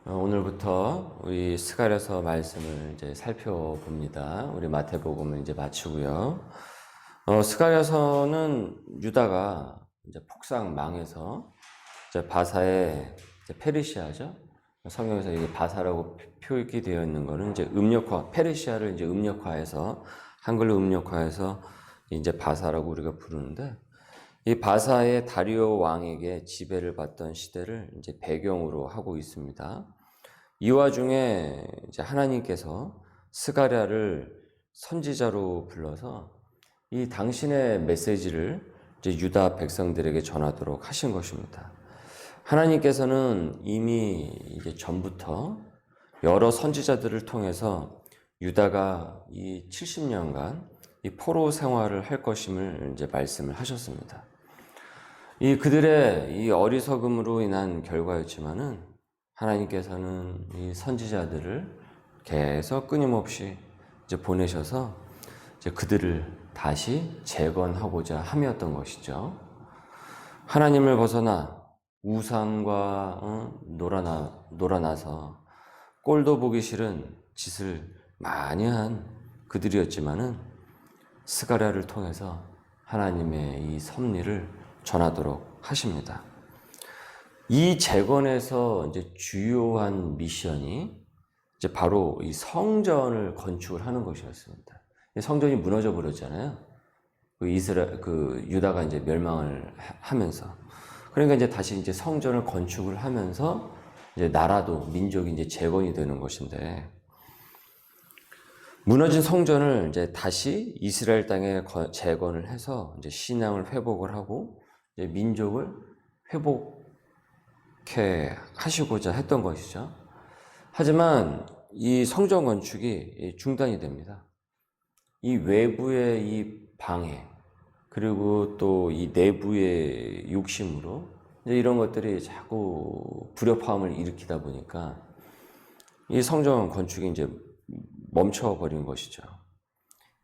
오늘부터 우리 스가랴서 말씀을 이제 살펴봅니다. 우리 마태복음을 이제 마치고요. 스가랴서는 유다가 이제 폭삭 망해서 이제 바사의 이제 페르시아죠. 성경에서 이게 바사라고 표기 되어 있는 거는 이제 페르시아를 이제 음력화해서 한글로 음력화해서 이제 바사라고 우리가 부르는데, 이 바사의 다리오 왕에게 지배를 받던 시대를 이제 배경으로 하고 있습니다. 이 와중에 이제 하나님께서 스가랴를 선지자로 불러서 이 당신의 메시지를 이제 유다 백성들에게 전하도록 하신 것입니다. 하나님께서는 이미 이제 전부터 여러 선지자들을 통해서 유다가 이 70년간 이 포로 생활을 할 것임을 이제 말씀을 하셨습니다. 이 그들의 이 어리석음으로 인한 결과였지만은 하나님께서는 이 선지자들을 계속 끊임없이 이제 보내셔서 이제 그들을 다시 재건하고자 함이었던 것이죠. 하나님을 벗어나 우상과 놀아나서 꼴도 보기 싫은 짓을 많이 한 그들이었지만은 스가랴를 통해서 하나님의 이 섭리를 전하도록 하십니다. 이 재건에서 이제 주요한 미션이 이제 바로 이 성전을 건축을 하는 것이었습니다. 성전이 무너져 버렸잖아요. 유다가 이제 멸망을 하면서. 그러니까 이제 다시 이제 성전을 건축을 하면서 이제 나라도 민족이 이제 재건이 되는 것인데, 무너진 성전을 이제 다시 이스라엘 땅에 재건을 해서 이제 신앙을 회복을 하고 이제 민족을 회복해 하시고자 했던 것이죠. 하지만 이 성전 건축이 중단이 됩니다. 이 외부의 이 방해, 그리고 또 이 내부의 욕심으로 이제 이런 것들이 자꾸 불협화음을 일으키다 보니까 이 성전 건축이 이제 멈춰버린 것이죠.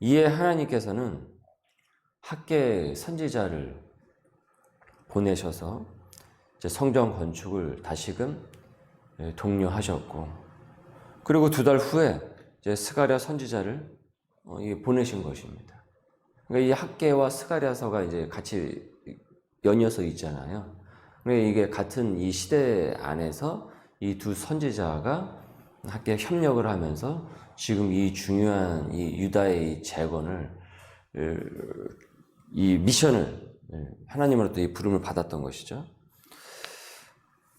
이에 하나님께서는 학계 선지자를 보내셔서 이제 성전 건축을 다시금 독려하셨고, 그리고 2달 후에 이제 스가랴 선지자를 보내신 것입니다. 그러니까 이 학계와 스가랴서가 이제 같이 연이어서 있잖아요. 그러니까 이게 같은 이 시대 안에서 이 두 선지자가 함께 협력을 하면서 지금 이 중요한 이 유다의 이 재건을, 이 미션을 하나님으로부터 이 부름을 받았던 것이죠.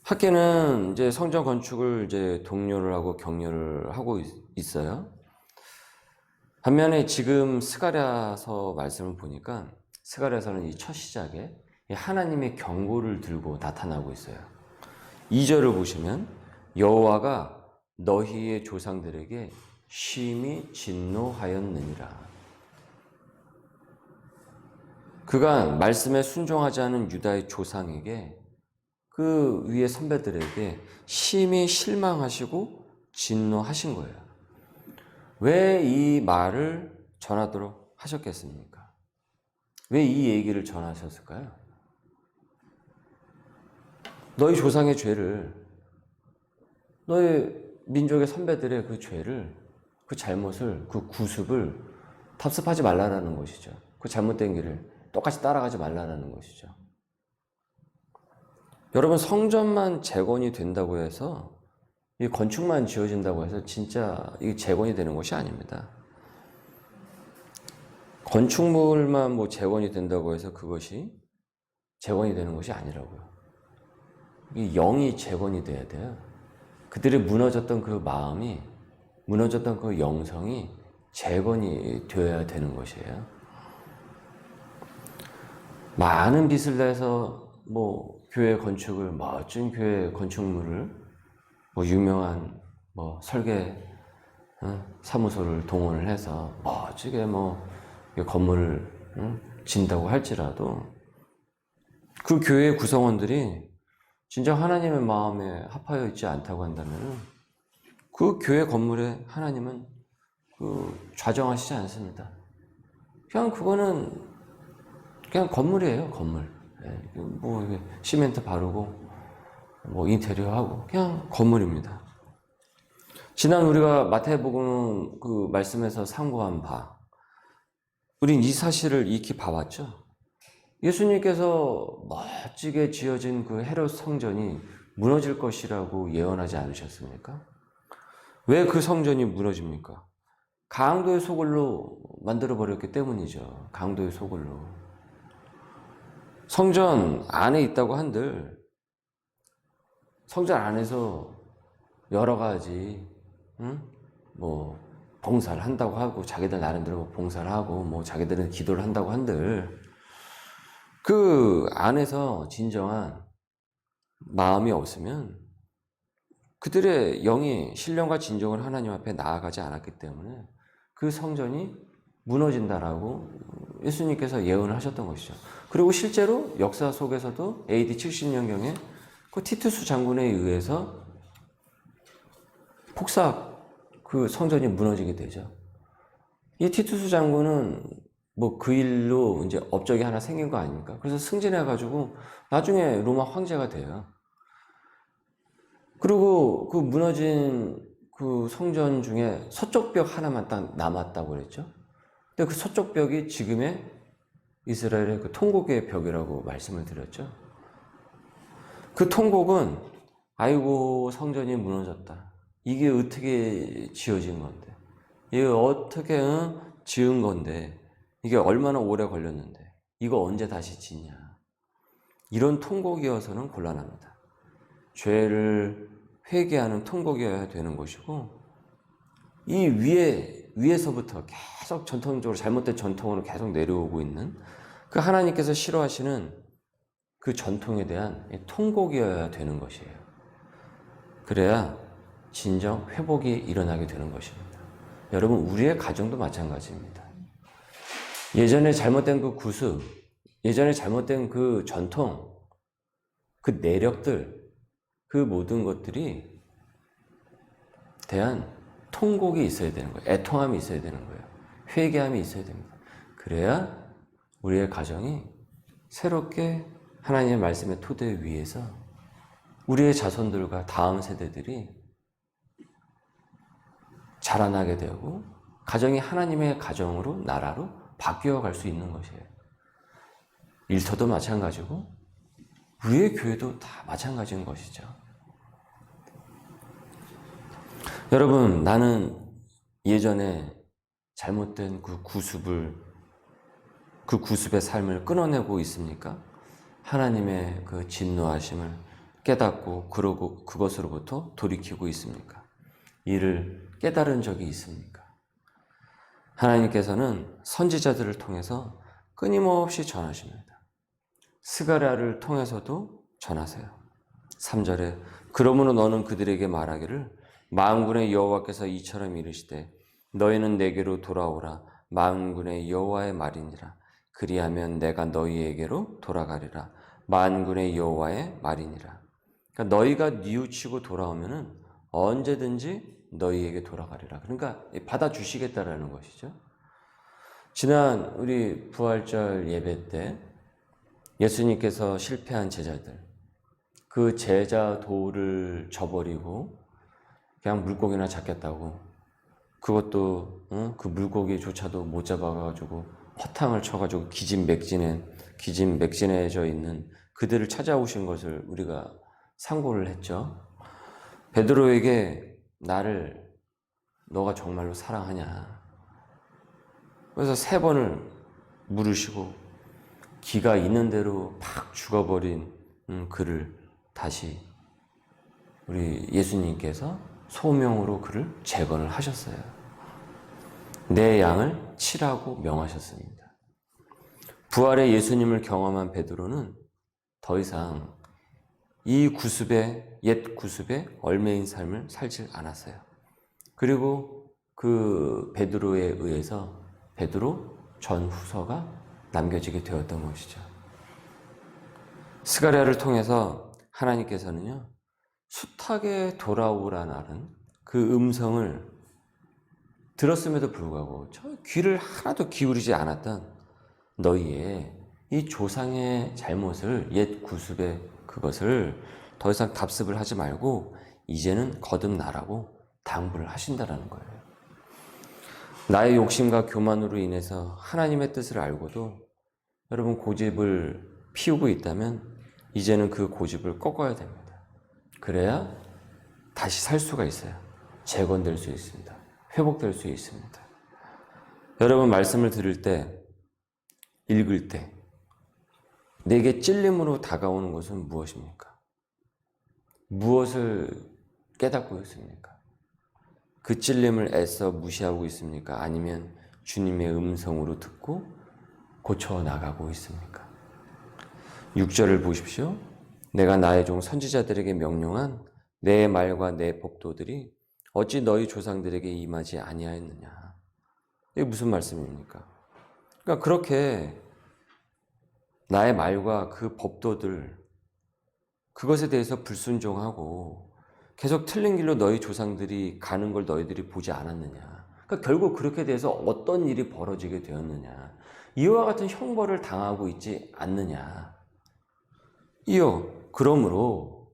학계는 이제 성전 건축을 이제 독려를 하고 격려를 하고 있어요. 반면에 지금 스가랴서 말씀을 보니까 스가랴서는 이 첫 시작에 하나님의 경고를 들고 나타나고 있어요. 2절을 보시면 여호와가 너희의 조상들에게 심히 진노하였느니라. 그가 말씀에 순종하지 않은 유다의 조상에게, 그 위의 선배들에게 심히 실망하시고 진노하신 거예요. 왜 이 말을 전하도록 하셨겠습니까? 왜 이 얘기를 전하셨을까요? 너희 조상의 죄를, 너희 민족의 선배들의 그 죄를, 그 잘못을, 그 구습을 답습하지 말라라는 것이죠. 그 잘못된 길을 똑같이 따라가지 말라라는 것이죠. 여러분, 성전만 재건이 된다고 해서, 이 건축만 지어진다고 해서 진짜 이 재건이 되는 것이 아닙니다. 건축물만 뭐 재건이 된다고 해서 그것이 재건이 되는 것이 아니라고요. 이 영이 재건이 돼야 돼요. 그들이 무너졌던 그 마음이, 무너졌던 그 영성이 재건이 되어야 되는 것이에요. 많은 빚을 내서 뭐 교회 건축을, 멋진 교회 건축물을, 뭐 유명한 뭐 설계 사무소를 동원을 해서 멋지게 뭐 건물을 진다고 할지라도, 그 교회 구성원들이 진짜 하나님의 마음에 합하여 있지 않다고 한다면 그 교회 건물에 하나님은 좌정하시지 않습니다. 그냥 그거는 그냥 건물이에요, 건물. 뭐 시멘트 바르고 뭐 인테리어 하고 그냥 건물입니다. 지난 우리가 마태복음 그 말씀에서 상고한 바, 우린 이 사실을 익히 봐왔죠. 예수님께서 멋지게 지어진 그 헤롯 성전이 무너질 것이라고 예언하지 않으셨습니까? 왜 그 성전이 무너집니까? 강도의 소굴로 만들어버렸기 때문이죠. 강도의 소굴로. 성전 안에 있다고 한들 성전 안에서 여러 가지 뭐 봉사를 한다고 하고 자기들 나름대로 봉사를 하고 뭐 자기들은 기도를 한다고 한들 그 안에서 진정한 마음이 없으면 그들의 영이 신령과 진정을 하나님 앞에 나아가지 않았기 때문에 그 성전이 무너진다라고 예수님께서 예언을 하셨던 것이죠. 그리고 실제로 역사 속에서도 AD 70년경에 그 티투스 장군에 의해서 폭삭 그 성전이 무너지게 되죠. 이 티투스 장군은 뭐 그 일로 이제 업적이 하나 생긴 거 아닙니까? 그래서 승진해가지고 나중에 로마 황제가 돼요. 그리고 그 무너진 그 성전 중에 서쪽 벽 하나만 딱 남았다고 그랬죠. 근데 그 서쪽 벽이 지금의 이스라엘의 그 통곡의 벽이라고 말씀을 드렸죠. 그 통곡은 아이고 성전이 무너졌다. 이게 어떻게 지어진 건데, 이게 어떻게 지은 건데, 이게 얼마나 오래 걸렸는데, 이거 언제 다시 짓냐. 이런 통곡이어서는 곤란합니다. 죄를 회개하는 통곡이어야 되는 것이고, 이 위에서부터 계속 전통적으로 잘못된 전통으로 계속 내려오고 있는 그 하나님께서 싫어하시는 그 전통에 대한 통곡이어야 되는 것이에요. 그래야 진정 회복이 일어나게 되는 것입니다. 여러분, 우리의 가정도 마찬가지입니다. 예전에 잘못된 그 구습, 예전에 잘못된 그 전통, 그 내력들, 그 모든 것들이 대한 통곡이 있어야 되는 거예요. 애통함이 있어야 되는 거예요. 회개함이 있어야 됩니다. 그래야 우리의 가정이 새롭게 하나님의 말씀의 토대 위에서 우리의 자손들과 다음 세대들이 자라나게 되고 가정이 하나님의 가정으로, 나라로 바뀌어 갈 수 있는 것이에요. 일터도 마찬가지고 우리의 교회도 다 마찬가지인 것이죠. 여러분, 나는 예전에 잘못된 그 구습의 삶을 끊어내고 있습니까? 하나님의 그 진노하심을 깨닫고 그러고 그것으로부터 돌이키고 있습니까? 이를 깨달은 적이 있습니까? 하나님께서는 선지자들을 통해서 끊임없이 전하십니다. 스가랴를 통해서도 전하세요. 3절에 그러므로 너는 그들에게 말하기를 만군의 여호와께서 이처럼 이르시되 너희는 내게로 돌아오라. 만군의 여호와의 말이니라. 그리하면 내가 너희에게로 돌아가리라. 만군의 여호와의 말이니라. 그러니까 너희가 뉘우치고 돌아오면은 언제든지 너희에게 돌아가리라. 그러니까 받아주시겠다라는 것이죠. 지난 우리 부활절 예배 때 예수님께서 실패한 제자들, 그 제자 도를 저버리고 그냥 물고기나 잡겠다고, 그것도 그 물고기조차도 못 잡아가지고 허탕을 쳐가지고 기진맥진해져 있는 그들을 찾아오신 것을 우리가 상고를 했죠. 베드로에게 나를 너가 정말로 사랑하냐? 그래서 3번을 물으시고 기가 있는 대로 팍 죽어버린 그를 다시 우리 예수님께서 소명으로 그를 재건을 하셨어요. 내 양을 치라고 명하셨습니다. 부활의 예수님을 경험한 베드로는 더 이상 이 옛 구습에 얽매인 삶을 살지 않았어요. 그리고 그 베드로에 의해서 베드로 전후서가 남겨지게 되었던 것이죠. 스가랴를 통해서 하나님께서는요, 숱하게 돌아오라 나는 그 음성을 들었음에도 불구하고 저 귀를 하나도 기울이지 않았던 너희의 이 조상의 잘못을, 옛 구습의 그것을 더 이상 답습을 하지 말고 이제는 거듭나라고 당부를 하신다라는 거예요. 나의 욕심과 교만으로 인해서 하나님의 뜻을 알고도 여러분 고집을 피우고 있다면 이제는 그 고집을 꺾어야 됩니다. 그래야 다시 살 수가 있어요. 재건될 수 있습니다. 회복될 수 있습니다. 여러분 말씀을 들을 때, 읽을 때 내게 찔림으로 다가오는 것은 무엇입니까? 무엇을 깨닫고 있습니까? 그 찔림을 애써 무시하고 있습니까? 아니면 주님의 음성으로 듣고 고쳐 나가고 있습니까? 6절을 보십시오. 내가 나의 종 선지자들에게 명령한 내 말과 내 법도들이 어찌 너희 조상들에게 임하지 아니하였느냐. 이게 무슨 말씀입니까? 그러니까 그렇게 나의 말과 그 법도들, 그것에 대해서 불순종하고 계속 틀린 길로 너희 조상들이 가는 걸 너희들이 보지 않았느냐. 그러니까 결국 그렇게 돼서 어떤 일이 벌어지게 되었느냐. 이와 같은 형벌을 당하고 있지 않느냐. 그러므로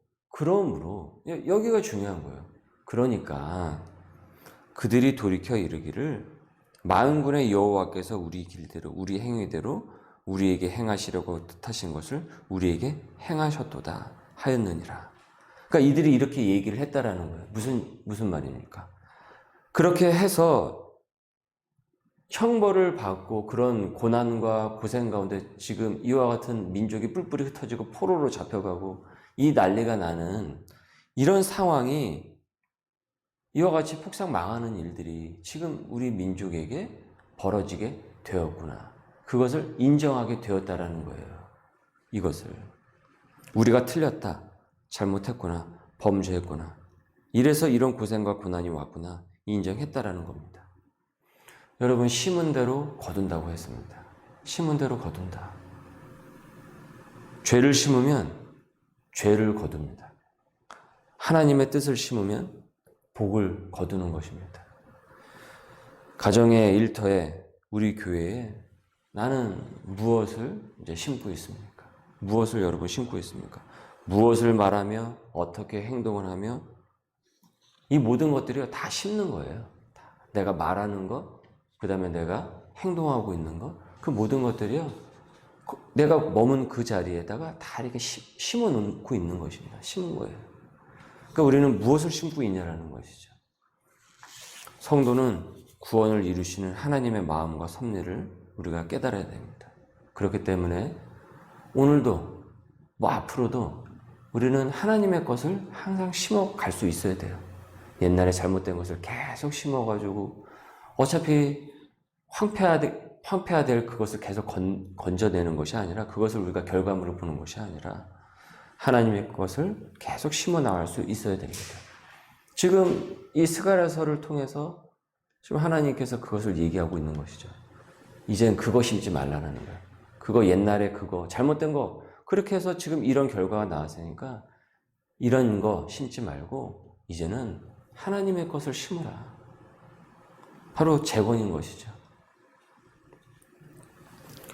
여기가 중요한 거예요. 그러니까 그들이 돌이켜 이르기를 만군의 여호와께서 우리 길대로 우리 행위대로 우리에게 행하시려고 뜻하신 것을 우리에게 행하셨도다 하였느니라. 그러니까 이들이 이렇게 얘기를 했다라는 거예요. 무슨 말입니까? 그렇게 해서 형벌을 받고 그런 고난과 고생 가운데 지금 이와 같은 민족이 뿔뿔이 흩어지고 포로로 잡혀가고 이 난리가 나는 이런 상황이 이와 같이 폭삭 망하는 일들이 지금 우리 민족에게 벌어지게 되었구나. 그것을 인정하게 되었다라는 거예요. 이것을 우리가 틀렸다, 잘못했구나, 범죄했구나. 이래서 이런 고생과 고난이 왔구나 인정했다라는 겁니다. 여러분 심은 대로 거둔다고 했습니다. 심은 대로 거둔다. 죄를 심으면 죄를 거둡니다. 하나님의 뜻을 심으면 복을 거두는 것입니다. 가정의 일터에 우리 교회에 나는 무엇을 이제 심고 있습니까? 무엇을 여러분 심고 있습니까? 무엇을 말하며 어떻게 행동을 하며 이 모든 것들이 다 심는 거예요. 내가 말하는 것, 그 다음에 내가 행동하고 있는 것, 그 모든 것들이요. 내가 머문 그 자리에다가 다 이렇게 심어 놓고 있는 것입니다. 심은 거예요. 그러니까 우리는 무엇을 심고 있냐라는 것이죠. 성도는 구원을 이루시는 하나님의 마음과 섭리를 우리가 깨달아야 됩니다. 그렇기 때문에 오늘도 앞으로도 우리는 하나님의 것을 항상 심어 갈 수 있어야 돼요. 옛날에 잘못된 것을 계속 심어가지고 어차피 황폐화 될 그것을 계속 건져내는 것이 아니라 그것을 우리가 결과물을 보는 것이 아니라 하나님의 것을 계속 심어 나갈 수 있어야 됩니다. 지금 이 스가랴서를 통해서 지금 하나님께서 그것을 얘기하고 있는 것이죠. 이젠 그거 심지 말라는 거예요. 그거 옛날에 그거 잘못된 거 그렇게 해서 지금 이런 결과가 나왔으니까 이런 거 심지 말고 이제는 하나님의 것을 심으라. 바로 재건인 것이죠.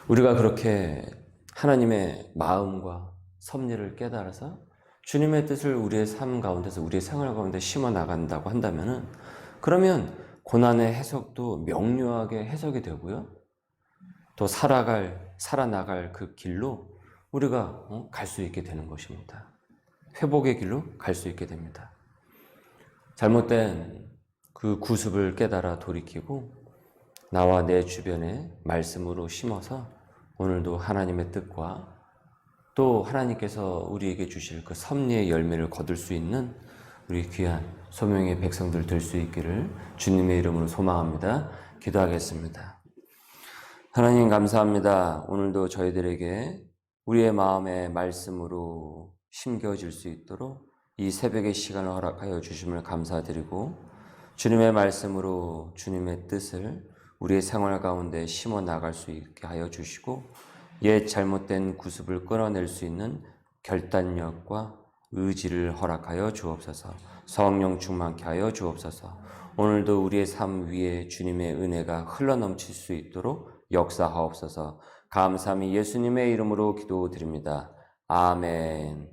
우리가 그렇게 하나님의 마음과 섭리를 깨달아서 주님의 뜻을 우리의 삶 가운데서 우리의 생활 가운데 심어 나간다고 한다면은 그러면 고난의 해석도 명료하게 해석이 되고요. 또 살아나갈 그 길로 우리가 갈 수 있게 되는 것입니다. 회복의 길로 갈 수 있게 됩니다. 잘못된 그 구습을 깨달아 돌이키고 나와 내 주변에 말씀으로 심어서 오늘도 하나님의 뜻과 또 하나님께서 우리에게 주실 그 섭리의 열매를 거둘 수 있는 우리 귀한 소명의 백성들 될 수 있기를 주님의 이름으로 소망합니다. 기도하겠습니다. 하나님 감사합니다. 오늘도 저희들에게 우리의 마음에 말씀으로 심겨질 수 있도록 이 새벽의 시간을 허락하여 주심을 감사드리고 주님의 말씀으로 주님의 뜻을 우리의 생활 가운데 심어 나갈 수 있게 하여 주시고 옛 잘못된 구습을 끊어낼 수 있는 결단력과 의지를 허락하여 주옵소서. 성령 충만케 하여 주옵소서. 오늘도 우리의 삶 위에 주님의 은혜가 흘러넘칠 수 있도록 역사하옵소서. 감사함이 예수님의 이름으로 기도드립니다. 아멘.